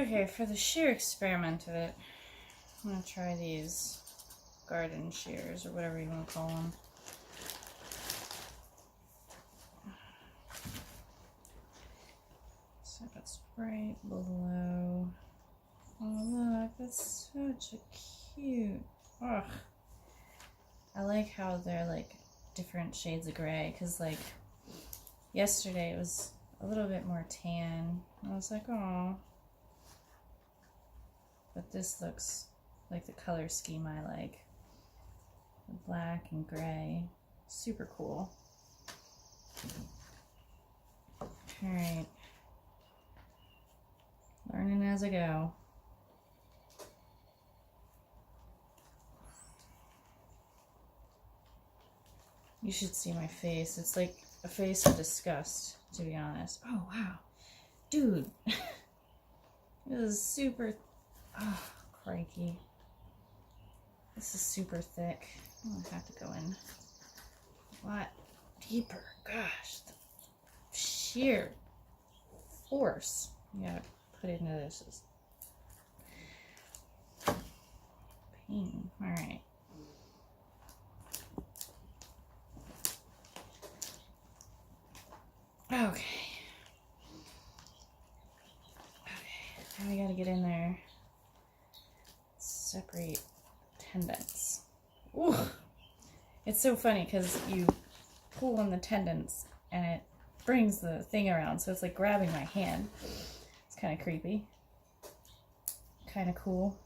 Okay, for the shear experiment of it, I'm going to try these garden shears, or whatever you want to call them. So that's right below. Oh look, that's such a cute. Ugh. I like how they're like different shades of gray, because like yesterday it was a little bit more tan. I was like, oh. But this looks like the color scheme I like. The black and gray. Super cool. Alright. Learning as I go. You should see my face. It's like a face of disgust, to be honest. Oh, wow. Dude. It is super... Oh, crikey. This is super thick. I'm gonna have to go in a lot deeper. Gosh. The sheer force you gotta put into this is pain. Alright. Okay. Now we gotta get in there. Separate tendons. Ooh. It's so funny because you pull on the tendons and it brings the thing around, so it's like grabbing my hand. It's kind of creepy. Kind of cool.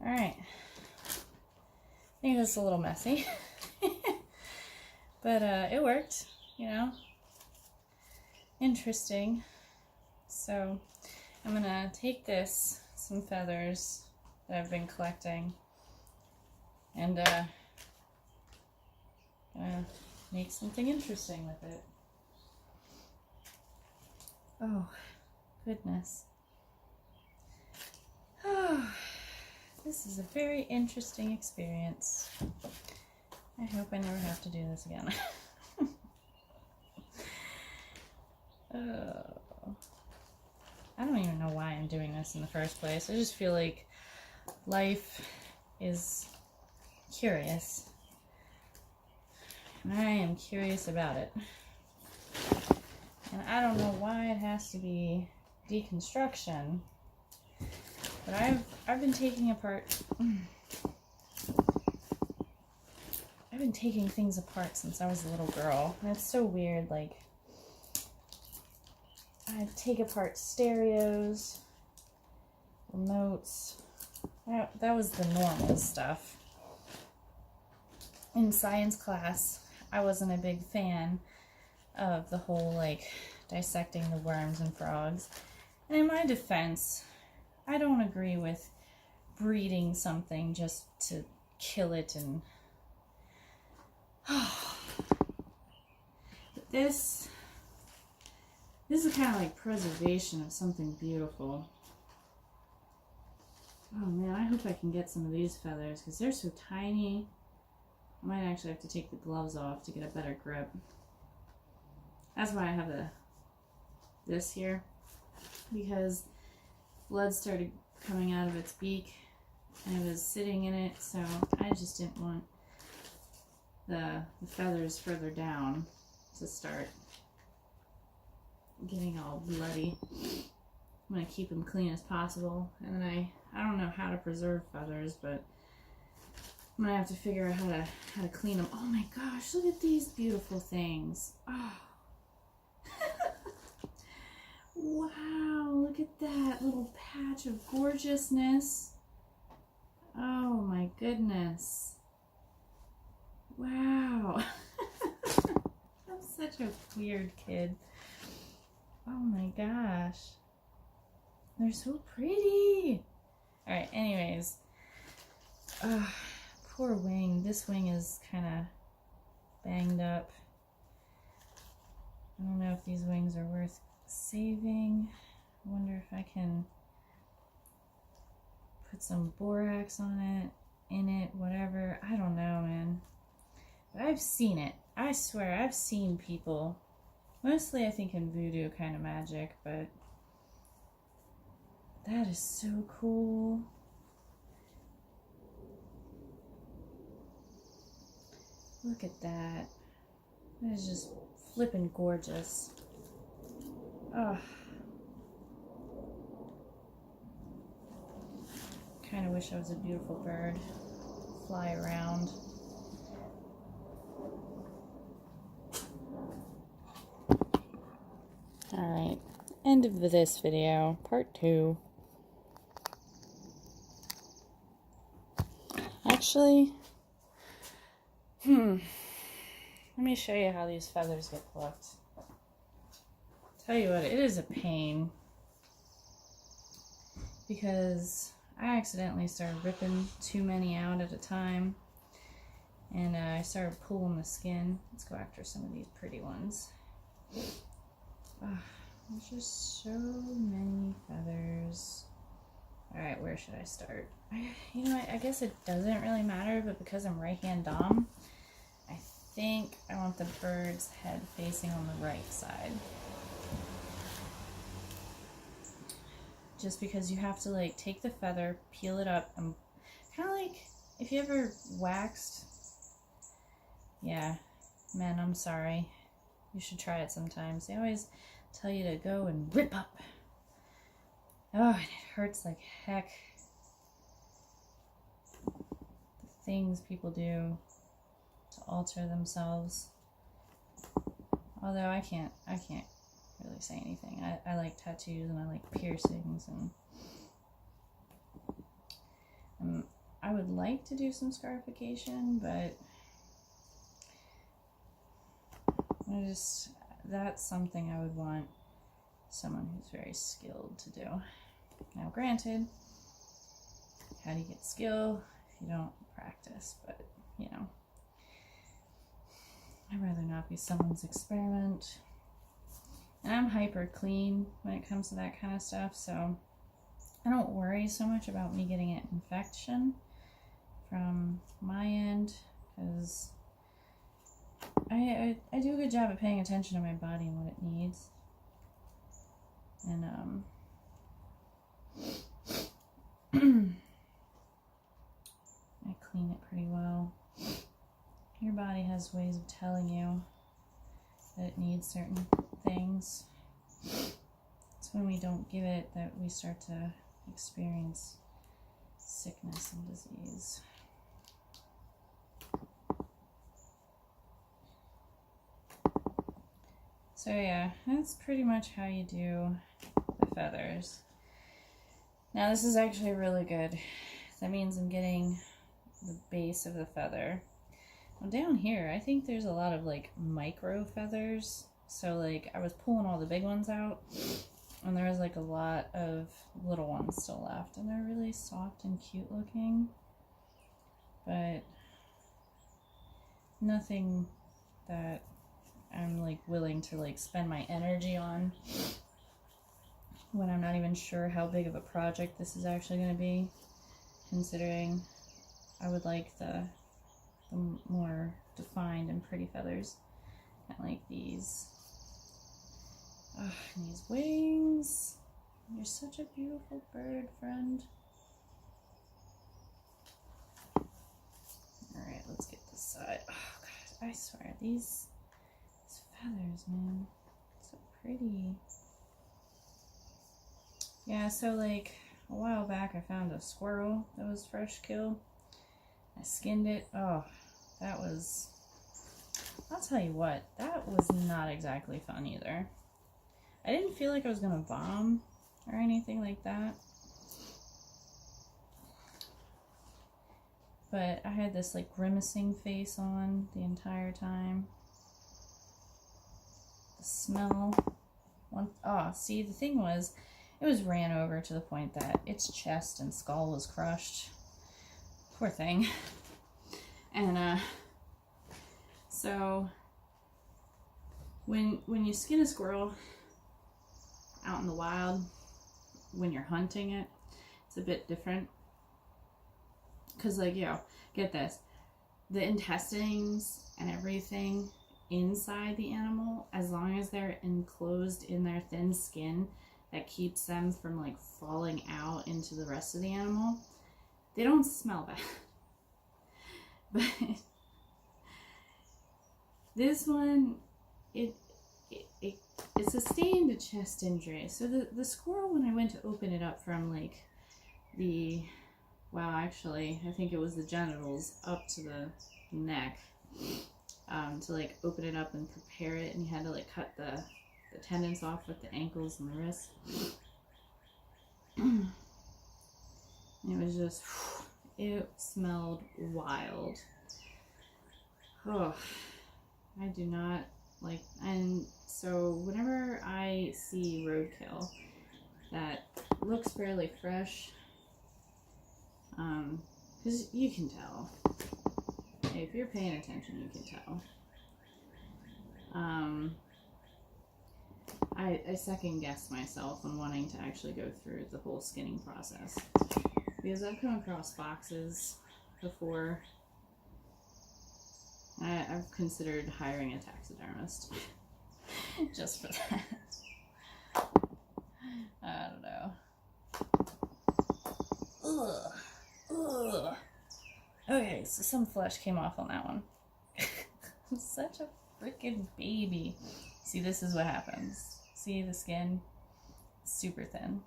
Alright. I think that's a little messy. But it worked, you know. Interesting. So I'm gonna take some feathers that I've been collecting, and gonna make something interesting with it. Oh, goodness. Oh, this is a very interesting experience. I hope I never have to do this again. I don't even know why I'm doing this in the first place. I just feel like life is curious. And I am curious about it. And I don't know why it has to be deconstruction. But I've been taking apart... I've been taking things apart since I was a little girl. And it's so weird, like... I take apart stereos, remotes. That was the normal stuff. In science class, I wasn't a big fan of the whole, like, dissecting the worms and frogs. And in my defense, I don't agree with breeding something just to kill it and... But this is kind of like preservation of something beautiful. Oh man, I hope I can get some of these feathers because they're so tiny. I might actually have to take the gloves off to get a better grip. That's why I have this here, because blood started coming out of its beak and it was sitting in it, so I just didn't want the feathers further down to start getting all bloody. I'm going to keep them clean as possible. And then I don't know how to preserve feathers, but I'm going to have to figure out how to clean them. Oh my gosh, look at these beautiful things. Oh. Wow, look at that little patch of gorgeousness. Oh my goodness. Wow. I'm such a weird kid. Oh my gosh. They're so pretty. Alright, anyways. Poor wing. This wing is kind of banged up. I don't know if these wings are worth saving. I wonder if I can put some borax on it, in it, whatever. I don't know, man. But I've seen it. I swear, I've seen people Mostly I think in voodoo kind of magic, but that is so cool. Look at that. That is just flippin' gorgeous. Oh. Kind of wish I was a beautiful bird. Fly around. Alright, end of this video, part 2. Actually, let me show you how these feathers get plucked. Tell you what, it is a pain. Because I accidentally started ripping too many out at a time. And I started pulling the skin. Let's go after some of these pretty ones. There's just so many feathers. Alright, where should I start? You know what, I guess it doesn't really matter, but because I'm right-hand dom, I think I want the bird's head facing on the right side. Just because you have to like take the feather, peel it up, and kind of like if you ever waxed. Yeah, men, I'm sorry. You should try it sometimes. They always tell you to go and rip up. Oh, and it hurts like heck. The things people do to alter themselves. Although I can't really say anything. I like tattoos and I like piercings and I would like to do some scarification, but that's something I would want someone who's very skilled to do. Now granted, how do you get skill if you don't practice? But you know, I'd rather not be someone's experiment. And I'm hyper clean when it comes to that kind of stuff, so I don't worry so much about me getting an infection from my end, because I do a good job at paying attention to my body and what it needs. And I clean it pretty well. Your body has ways of telling you that it needs certain things. It's when we don't give it that we start to experience sickness and disease. So yeah, that's pretty much how you do the feathers. Now this is actually really good. That means I'm getting the base of the feather. Well, down here, I think there's a lot of like micro feathers. So like I was pulling all the big ones out and there was like a lot of little ones still left, and they're really soft and cute looking, but nothing that I'm like willing to like spend my energy on when I'm not even sure how big of a project this is actually going to be, considering I would like the more defined and pretty feathers. I like these. Oh, and these wings. You're such a beautiful bird, friend. Alright, let's get this side. Oh god, I swear, these feathers, man. So pretty. Yeah, so like a while back I found a squirrel that was fresh killed. I skinned it. Oh, that was, I'll tell you what, that was not exactly fun either. I didn't feel like I was gonna vom or anything like that, but I had this like grimacing face on the entire time. The smell. See, the thing was, it was ran over to the point that its chest and skull was crushed. Poor thing. And so when you skin a squirrel out in the wild, when you're hunting it, it's a bit different. Because like, get this, the intestines and everything inside the animal, as long as they're enclosed in their thin skin that keeps them from like falling out into the rest of the animal, they don't smell bad. But this one, it sustained a chest injury. So the squirrel, when I went to open it up from like actually, I think it was the genitals up to the neck, to like open it up and prepare it, and you had to like cut the tendons off with the ankles and the wrists. It was just, it smelled wild. Oh, I do not like, and so whenever I see roadkill that looks fairly fresh, because you can tell. If you're paying attention, you can tell. I second guess myself on wanting to actually go through the whole skinning process, because I've come across boxes before. I've considered hiring a taxidermist just for that. I don't know. Ugh. Ugh. Okay, so some flesh came off on that one. I'm such a freaking baby. See, this is what happens. See the skin? Super thin.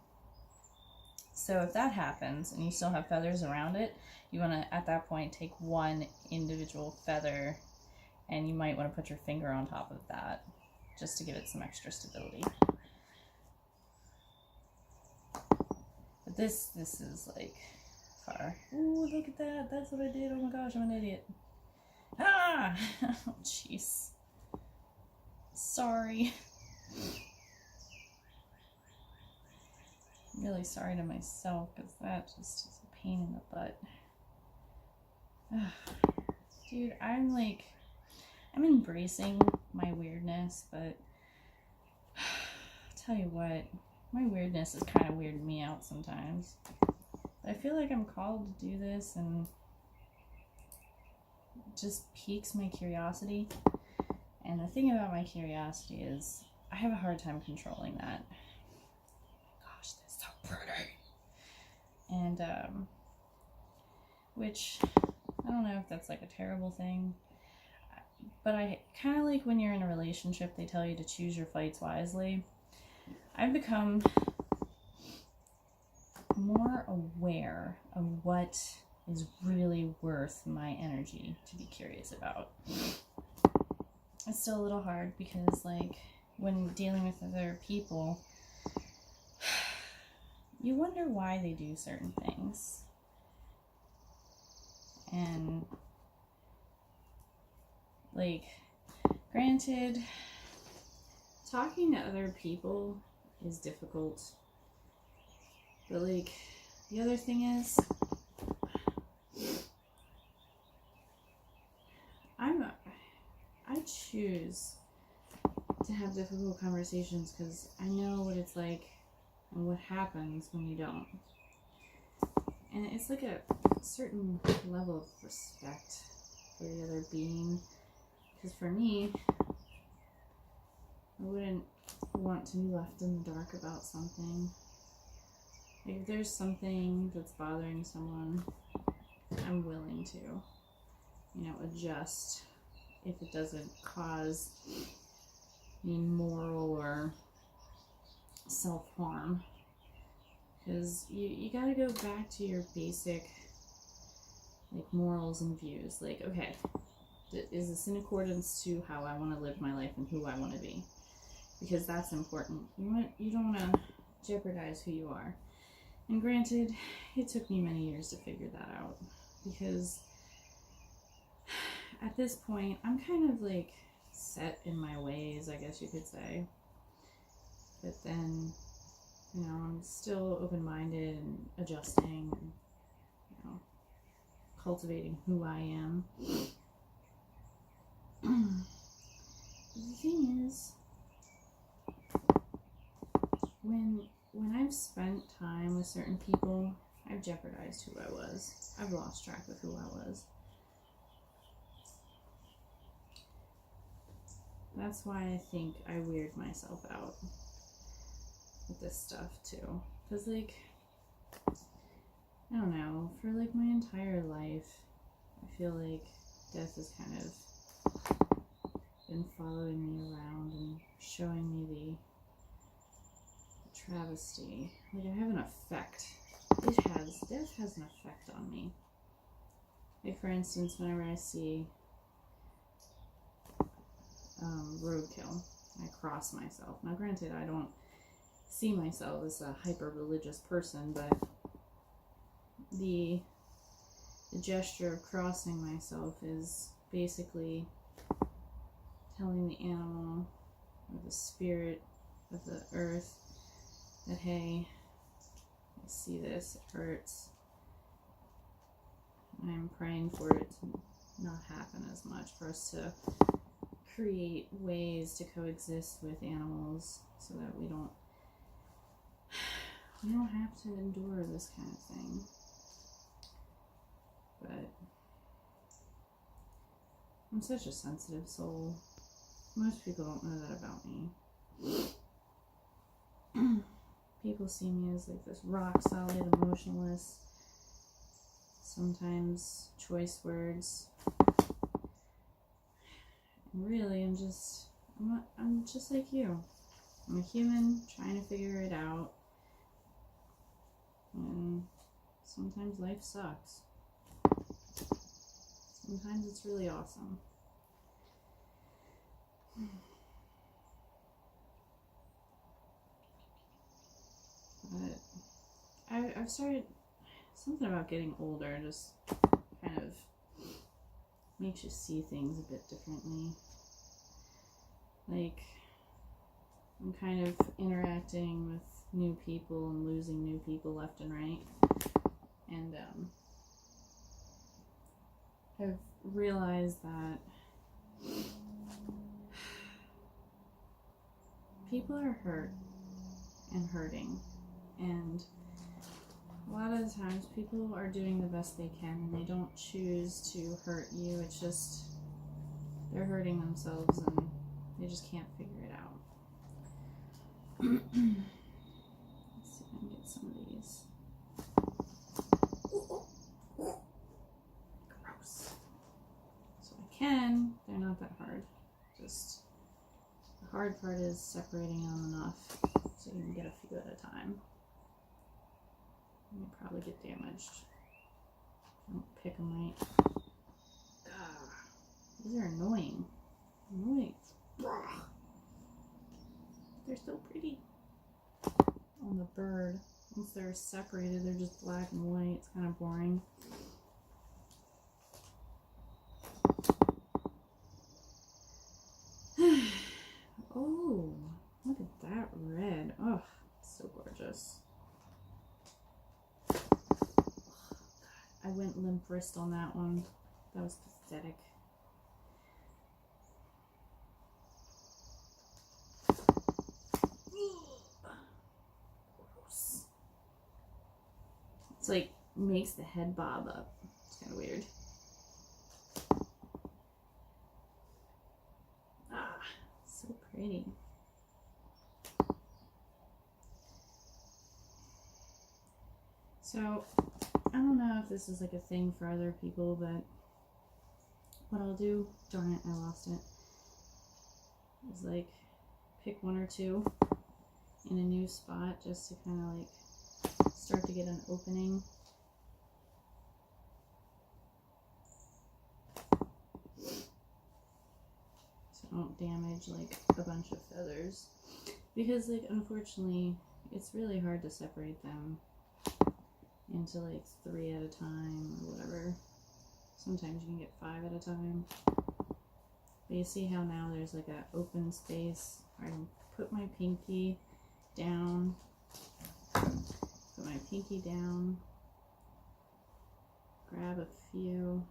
So if that happens and you still have feathers around it, you want to, at that point, take one individual feather, and you might want to put your finger on top of that just to give it some extra stability. But this is like far. Ooh, look at that. That's what I did. Oh my gosh, I'm an idiot. Ah! Oh, jeez. Sorry. I'm really sorry to myself, because that just is a pain in the butt. Dude, I'm embracing my weirdness, but I'll tell you what, my weirdness is kind of weirding me out sometimes. But I feel like I'm called to do this, and it just piques my curiosity. And the thing about my curiosity is I have a hard time controlling that. Gosh, that's so pretty. And, which, I don't know if that's like a terrible thing, but I kind of like when you're in a relationship, they tell you to choose your fights wisely. I've become more aware of what is really worth my energy to be curious about. It's still a little hard because, like, when dealing with other people, you wonder why they do certain things. And, like, granted, talking to other people is difficult. But, like, the other thing is, I choose to have difficult conversations because I know what it's like and what happens when you don't. And it's like a certain level of respect for the other being. Because for me, I wouldn't want to be left in the dark about something. Like, if there's something that's bothering someone, I'm willing to, adjust if it doesn't cause any moral or self-harm. Because you gotta go back to your basic, like, morals and views. Like, okay, is this in accordance to how I want to live my life and who I want to be? Because that's important. You don't want to jeopardize who you are. And granted, it took me many years to figure that out, because at this point, I'm kind of like set in my ways, I guess you could say. But then, I'm still open-minded and adjusting and, cultivating who I am. The thing is, when I've spent time with certain people, I've jeopardized who I was. I've lost track of who I was. that's why I think I weird myself out with this stuff too. Because, like, I don't know, for like my entire life, I feel like death has kind of been following me around and showing me the travesty. Like, I have an effect. Death has an effect on me. Like, for instance, whenever I see roadkill, I cross myself. Now, granted, I don't see myself as a hyper-religious person, but the gesture of crossing myself is basically telling the animal or the spirit of the earth that, hey, I see this, it hurts. I'm praying for it to not happen as much, for us to create ways to coexist with animals so that we don't have to endure this kind of thing. But I'm such a sensitive soul. Most people don't know that about me. People see me as like this rock solid, emotionless, sometimes choice words. And really, I'm just like you. I'm a human trying to figure it out. And sometimes life sucks. Sometimes it's really awesome. But I've started, something about getting older just kind of makes you see things a bit differently. Like, I'm kind of interacting with new people and losing new people left and right. And I've realized that people are hurt and hurting, and a lot of the times people are doing the best they can and they don't choose to hurt you. It's just they're hurting themselves and they just can't figure it out. Let's see if I can get some of these. Gross. So I can, they're not that hard. Just the hard part is separating them enough so you can get a few at a time. You probably get damaged. Don't pick them right. These are annoying. They're so pretty. On the bird, once they're separated, they're just black and white. It's kind of boring. Oh, look at that red. Oh, it's so gorgeous. I went limp wrist on that one. That was pathetic. Gross. It's like makes the head bob up. It's kind of weird. Ah, so pretty. So, I don't know if this is like a thing for other people, but what I'll do, darn it, I lost it, is like pick one or two in a new spot just to kind of like start to get an opening. So don't damage like a bunch of feathers, because like unfortunately it's really hard to separate them into like 3 at a time or whatever. Sometimes you can get 5 at a time. But you see how now there's like an open space. I can put my pinky down. Put my pinky down. Grab a few.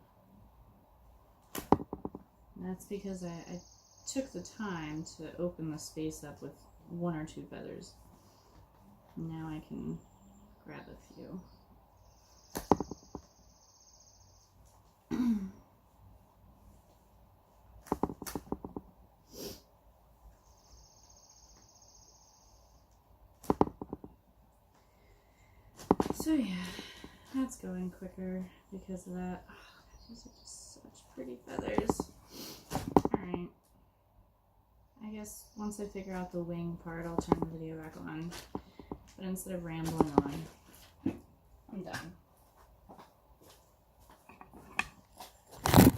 And that's because I took the time to open the space up with 1 or 2 feathers. Now I can grab a few. So yeah, that's going quicker because of that. Oh, these are just such pretty feathers. Alright. I guess once I figure out the wing part, I'll turn the video back on. But instead of rambling on,